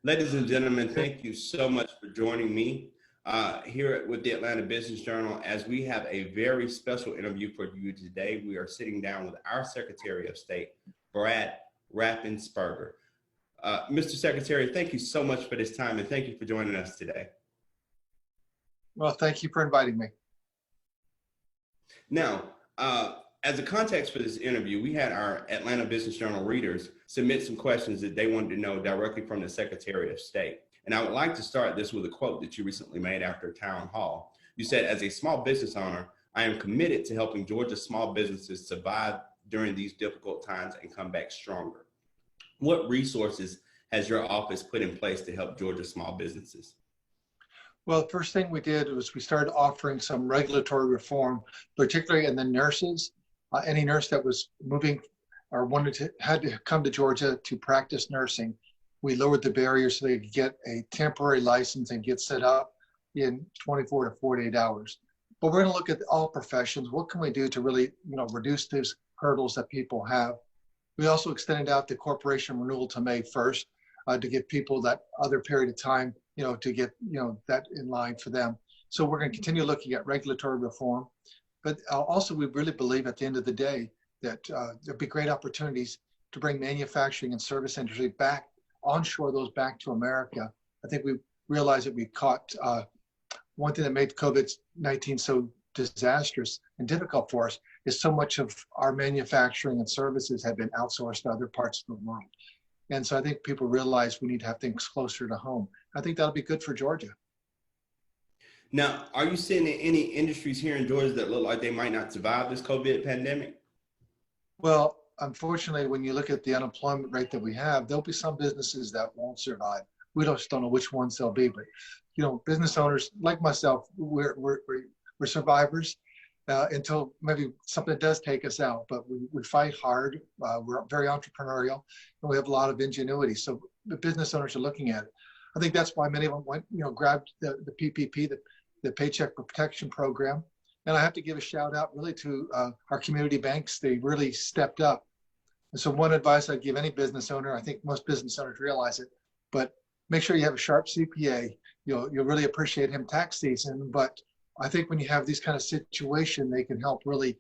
Ladies and gentlemen, thank you so much for joining me here with the Atlanta Business Journal. As we have a very special interview for you today, we are sitting down with our Secretary of State, Brad Raffensperger. Mr. Secretary, thank you so much for this time and thank you for joining us today. Well, thank you for inviting me. Now, as a context for this interview, we had our Atlanta Business Journal readers submit some questions that they wanted to know directly from the Secretary of State. And I would like to start this with a quote that you recently made after a town hall. You said, "As a small business owner, I am committed to helping Georgia small businesses survive during these difficult times and come back stronger." What resources has your office put in place to help Georgia small businesses? Well, the first thing we did was we started offering some regulatory reform, particularly in the nurses. Any nurse that was moving or had to come to Georgia to practice nursing, we lowered the barriers so they could get a temporary license and get set up in 24 to 48 hours. But we're going to look at all professions. What can we do to really, reduce those hurdles that people have? We also extended out the corporation renewal to May 1st to give people that other period of time, to get, that in line for them. So we're going to continue looking at regulatory reform. But also, we really believe at the end of the day that there'll be great opportunities to bring manufacturing and service industry back, onshore those back to America. I think we realized that we caught one thing that made COVID-19 so disastrous and difficult for us is so much of our manufacturing and services have been outsourced to other parts of the world. And so I think people realize we need to have things closer to home. I think that'll be good for Georgia. Now, are you seeing any industries here in Georgia that look like they might not survive this COVID pandemic? Well, unfortunately, when you look at the unemployment rate that we have, there'll be some businesses that won't survive. We just don't know which ones they'll be, but business owners like myself, we're survivors until maybe something does take us out. But we fight hard. We're very entrepreneurial, and we have a lot of ingenuity. So the business owners are looking at it. I think that's why many of them went, grabbed the PPP, the Paycheck Protection Program. And I have to give a shout out really to our community banks. They really stepped up. And so one advice I'd give any business owner, I think most business owners realize it, but make sure you have a sharp CPA. You'll really appreciate him tax season. But I think when you have these kind of situation, they can help really,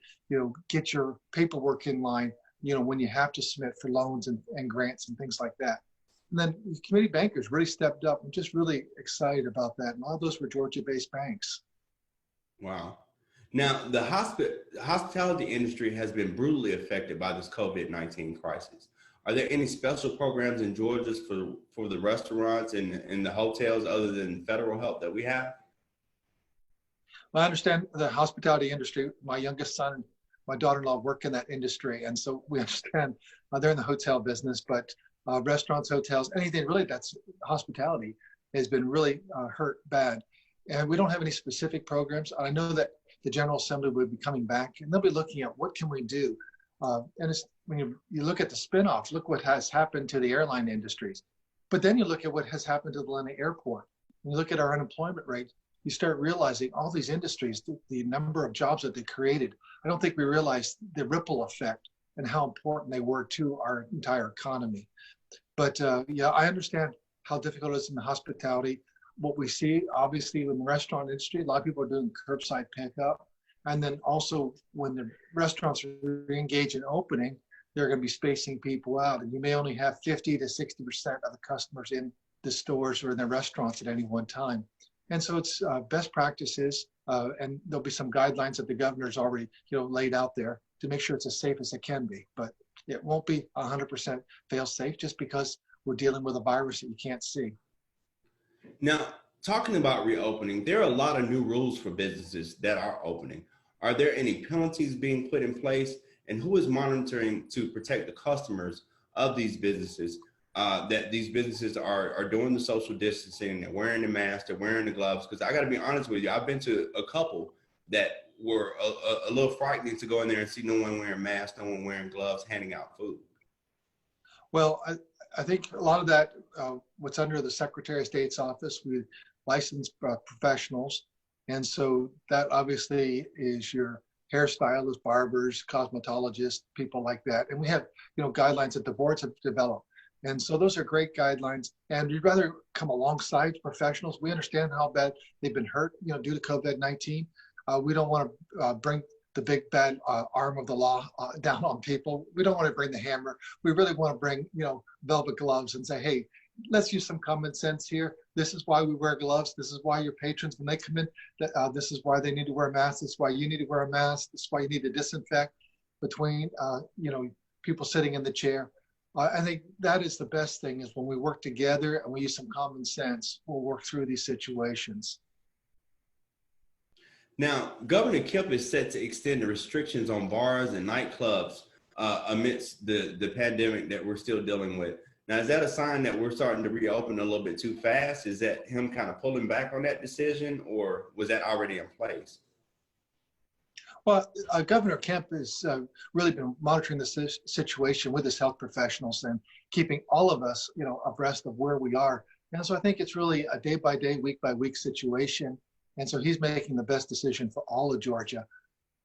get your paperwork in line, when you have to submit for loans and grants and things like that. And then the community bankers really stepped up. I'm just really excited about that. And all those were Georgia-based banks. Wow. Now, the hospitality industry has been brutally affected by this COVID-19 crisis. Are there any special programs in Georgia for the restaurants and the hotels other than federal help that we have? Well, I understand the hospitality industry. My youngest son and my daughter-in-law work in that industry. And so we understand they're in the hotel business, but restaurants, hotels, anything really that's hospitality has been really hurt bad. And we don't have any specific programs. I know that the General Assembly will be coming back and they'll be looking at what can we do. And it's, when you look at the spinoffs, look what has happened to the airline industries. But then you look at what has happened to the Atlanta airport. When you look at our unemployment rate, you start realizing all these industries, the number of jobs that they created. I don't think we realized the ripple effect and how important they were to our entire economy. But yeah, I understand how difficult it is in the hospitality. What we see, obviously, in the restaurant industry, a lot of people are doing curbside pickup. And then also when the restaurants re-engage in opening, they're going to be spacing people out. And you may only have 50 to 60% of the customers in the stores or in the restaurants at any one time. And so it's best practices, and there'll be some guidelines that the governor's already laid out there to make sure it's as safe as it can be. But it won't be 100% fail safe just because we're dealing with a virus that you can't see. Now, talking about reopening, there are a lot of new rules for businesses that are opening. Are there any penalties being put in place, and who is monitoring to protect the customers of these businesses, that these businesses are doing the social distancing, they're wearing the mask, they're wearing the gloves? Because I got to be honest with you, I've been to a couple that were a little frightening to go in there and see no one wearing masks, no one wearing gloves, handing out food. Well, I think a lot of that, what's under the Secretary of State's office with licensed professionals. And so that obviously is your hairstylists, barbers, cosmetologists, people like that. And we have, guidelines that the boards have developed. And so those are great guidelines. And we'd rather come alongside professionals. We understand how bad they've been hurt, due to COVID-19. We don't want to bring the big bad arm of the law down on people. We don't want to bring the hammer. We really want to bring, velvet gloves and say, hey, let's use some common sense here. This is why we wear gloves. This is why your patrons, when they come in, this is why they need to wear masks. This is why you need to wear a mask. This is why you need to disinfect between, people sitting in the chair. I think that is the best thing, is when we work together and we use some common sense, we'll work through these situations. Now, Governor Kemp is set to extend the restrictions on bars and nightclubs amidst the pandemic that we're still dealing with. Now, is that a sign that we're starting to reopen a little bit too fast? Is that him kind of pulling back on that decision, or was that already in place? Well, Governor Kemp has really been monitoring the situation with his health professionals and keeping all of us, abreast of where we are. And so I think it's really a day-by-day, week-by-week situation. And so he's making the best decision for all of Georgia.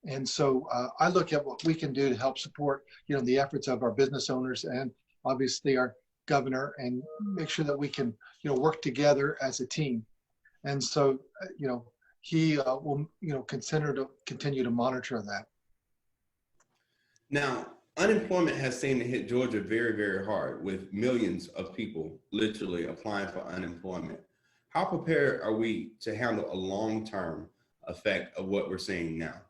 And so I look at what we can do to help support, the efforts of our business owners and obviously our governor, and make sure that we can, work together as a team. And so, he will, continue to monitor that. Now, unemployment has seemed to hit Georgia very, very hard, with millions of people literally applying for unemployment. How prepared are we to handle a long-term effect of what we're seeing now?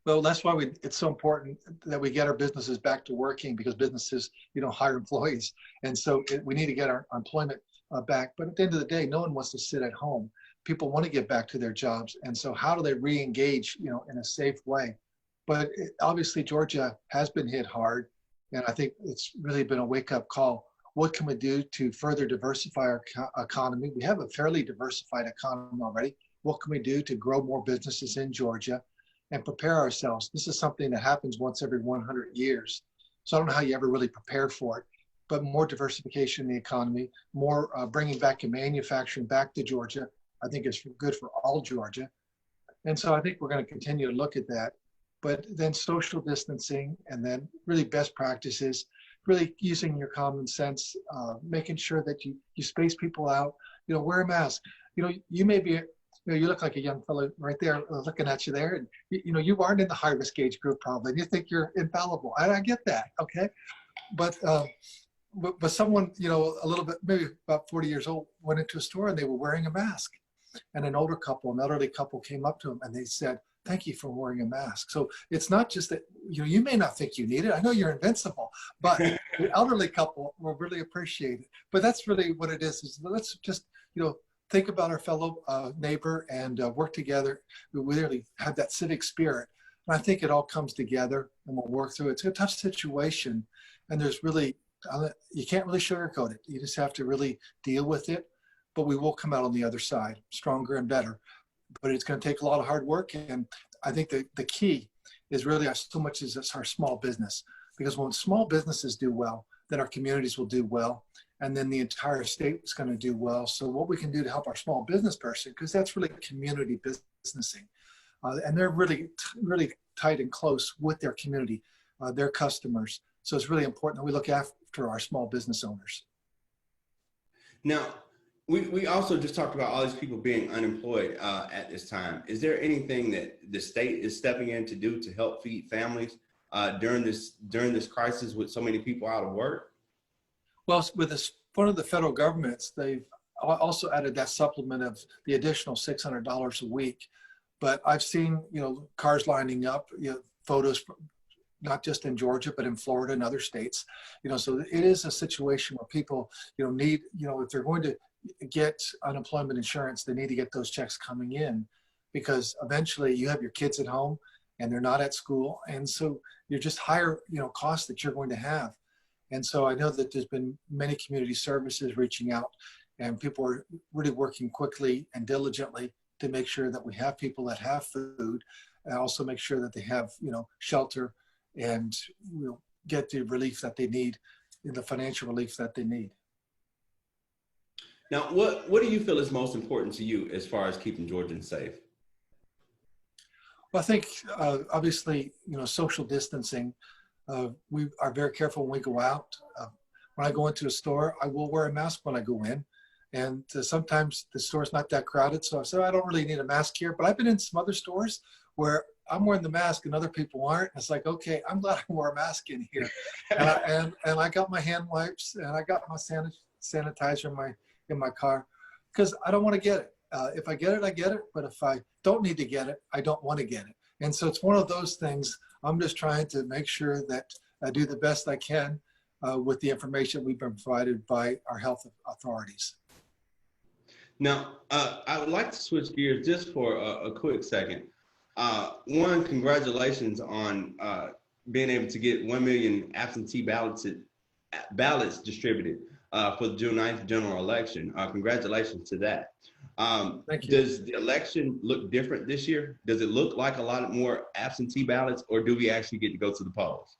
Well, that's why it's so important that we get our businesses back to working, because businesses, hire employees. And so we need to get our employment back. But at the end of the day, no one wants to sit at home. People want to get back to their jobs. And so how do they re-engage, in a safe way? But obviously, Georgia has been hit hard. And I think it's really been a wake-up call. What can we do to further diversify our economy? We have a fairly diversified economy already. What can we do to grow more businesses in Georgia and prepare ourselves? This is something that happens once every 100 years. So I don't know how you ever really prepare for it, but more diversification in the economy, more bringing back manufacturing back to Georgia, I think is good for all Georgia. And so I think we're going to continue to look at that. But then social distancing, and then really best practices, really using your common sense, making sure that you space people out, wear a mask. You may be, you look like a young fellow right there looking at you there, and you aren't in the high risk age group probably, and you think you're infallible. I get that, okay? But someone, a little bit, maybe about 40 years old, went into a store and they were wearing a mask. And an elderly couple came up to him and they said, "Thank you for wearing a mask." So it's not just that, you may not think you need it. I know you're invincible, but the elderly couple will really appreciate it. But that's really what it is let's just, think about our fellow neighbor and work together. We really have that civic spirit. And I think it all comes together and we'll work through it. It's a tough situation. And there's really, you can't really sugarcoat it. You just have to really deal with it. But we will come out on the other side stronger and better. But it's going to take a lot of hard work. And I think the key is really so much as our small business. Because when small businesses do well, then our communities will do well. And then the entire state is going to do well. So what we can do to help our small business person, because that's really community businessing. And they're really, really tight and close with their community, their customers. So it's really important that we look after our small business owners. Now, we also just talked about all these people being unemployed at this time. Is there anything that the state is stepping in to do to help feed families during this crisis with so many people out of work? Well, with one of the federal governments, they've also added that supplement of the additional $600 a week. But I've seen, cars lining up, photos, not just in Georgia, but in Florida and other states. So it is a situation where people, need, if they're going to get unemployment insurance, they need to get those checks coming in, because eventually you have your kids at home and they're not at school. And so you're just higher, costs that you're going to have. And so I know that there's been many community services reaching out, and people are really working quickly and diligently to make sure that we have people that have food, and also make sure that they have, shelter, and get the relief that they need, the financial relief that they need. Now, what do you feel is most important to you as far as keeping Georgians safe? Well, I think obviously, social distancing, We are very careful when we go out. When I go into a store, I will wear a mask when I go in. And sometimes the store's not that crowded, so I said, I don't really need a mask here. But I've been in some other stores where I'm wearing the mask and other people aren't. It's like, okay, I'm glad I wore a mask in here. And I got my hand wipes and I got my sanitizer in my car because I don't want to get it. If I get it, I get it. But if I don't need to get it, I don't want to get it. And so it's one of those things. I'm just trying to make sure that I do the best I can with the information we've been provided by our health authorities. Now, I would like to switch gears just for a quick second. One, congratulations on being able to get 1 million absentee ballots distributed for the June 9th general election. Congratulations to that. Thank you. Does the election look different this year? Does it look like a lot more absentee ballots, or do we actually get to go to the polls?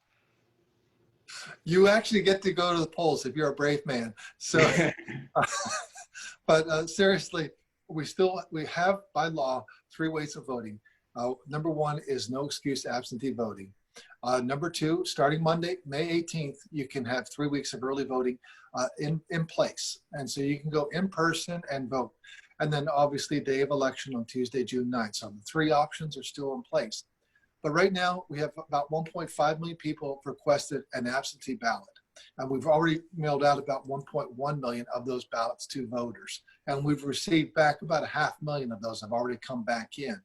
You actually get to go to the polls if you're a brave man. So, but seriously, we have by law 3 ways of voting. Number 1 is no excuse absentee voting. Number 2, starting Monday, May 18th, you can have 3 weeks of early voting in place. And so you can go in person and vote. And then obviously day of election on Tuesday, June 9th. So the 3 options are still in place. But right now we have about 1.5 million people requested an absentee ballot. And we've already mailed out about 1.1 million of those ballots to voters. And we've received back about 500,000 of those have already come back in.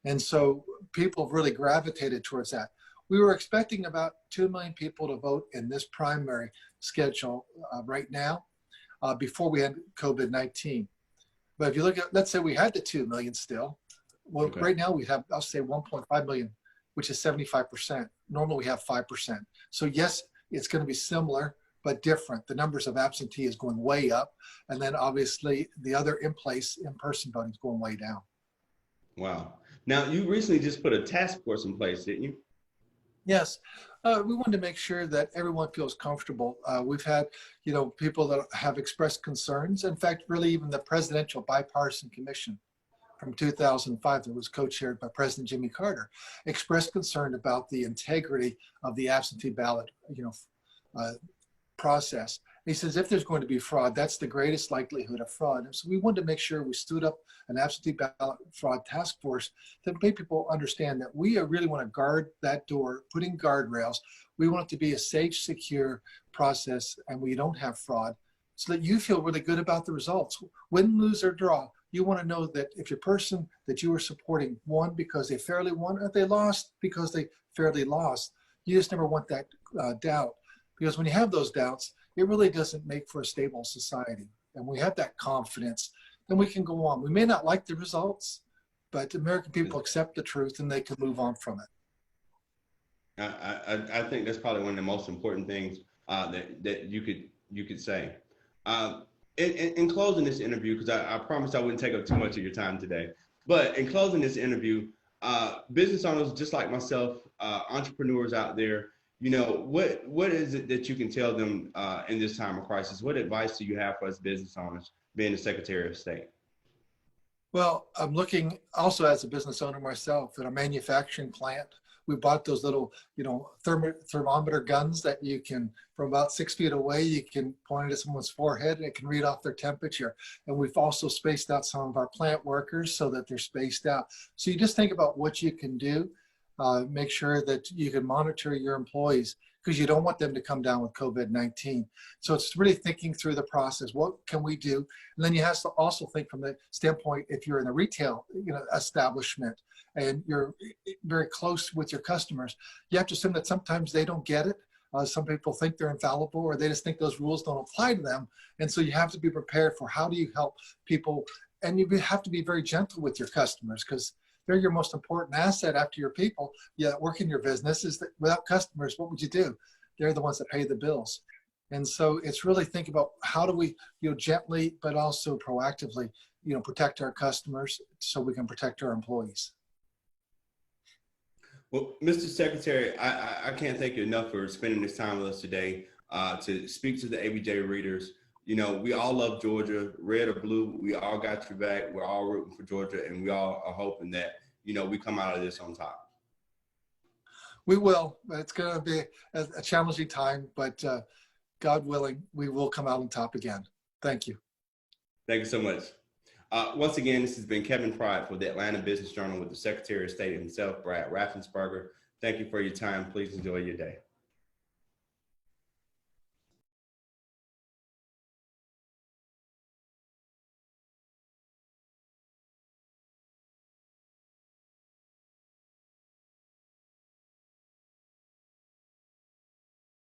And so people have really gravitated towards that. We were expecting about 2 million people to vote in this primary schedule right now before we had COVID-19. But if you look at, let's say we had the 2 million still, well, okay. Right now we have, I'll say 1.5 million, which is 75%. Normally we have 5%. So yes, it's going to be similar, but different. The numbers of absentee is going way up. And then obviously the other in-person voting is going way down. Wow. Now you recently just put a task force in place, didn't you? Yes. We wanted to make sure that everyone feels comfortable. We've had, people that have expressed concerns. In fact, really even the Presidential Bipartisan Commission from 2005 that was co-chaired by President Jimmy Carter expressed concern about the integrity of the absentee ballot, process. He says, if there's going to be fraud, that's the greatest likelihood of fraud. And so we wanted to make sure we stood up an absentee ballot fraud task force to make people understand that we really want to guard that door, putting guardrails. We want it to be a safe, secure process, and we don't have fraud, so that you feel really good about the results. Win, lose, or draw, you want to know that if your person that you were supporting won because they fairly won, or they lost because they fairly lost, you just never want that doubt. Because when you have those doubts, it really doesn't make for a stable society. And we have that confidence, then we can go on. We may not like the results, but the American people accept the truth and they can move on from it. I think that's probably one of the most important things that you could say. In closing this interview, because I promised I wouldn't take up too much of your time today, but in closing this interview, business owners just like myself, entrepreneurs out there, what is it that you can tell them in this time of crisis? What advice do you have for us business owners, being the Secretary of State? Well, I'm looking also as a business owner myself at a manufacturing plant. We bought those little, thermometer guns that you can, from about 6 feet away, you can point it at someone's forehead and it can read off their temperature. And we've also spaced out some of our plant workers so that they're spaced out. So you just think about what you can do. Make sure that you can monitor your employees, because you don't want them to come down with COVID-19. So it's really thinking through the process. What can we do? And then you have to also think from the standpoint, if you're in a retail establishment and you're very close with your customers, you have to assume that sometimes they don't get it. Some people think they're infallible, or they just think those rules don't apply to them. And so you have to be prepared for how do you help people. And you have to be very gentle with your customers, because they're your most important asset after your people that work in your business. Is that without customers, what would you do? They're the ones that pay the bills. And so it's really think about how do we, gently, but also proactively, protect our customers so we can protect our employees. Well, Mr. Secretary, I can't thank you enough for spending this time with us today to speak to the ABJ readers. We all love Georgia, red or blue. We all got your back. We're all rooting for Georgia, and we all are hoping that, we come out of this on top. We will. It's going to be a challenging time, but God willing, we will come out on top again. Thank you. Thank you so much. Once again, this has been Kevin Pride for the Atlanta Business Journal with the Secretary of State himself, Brad Raffensperger. Thank you for your time. Please enjoy your day.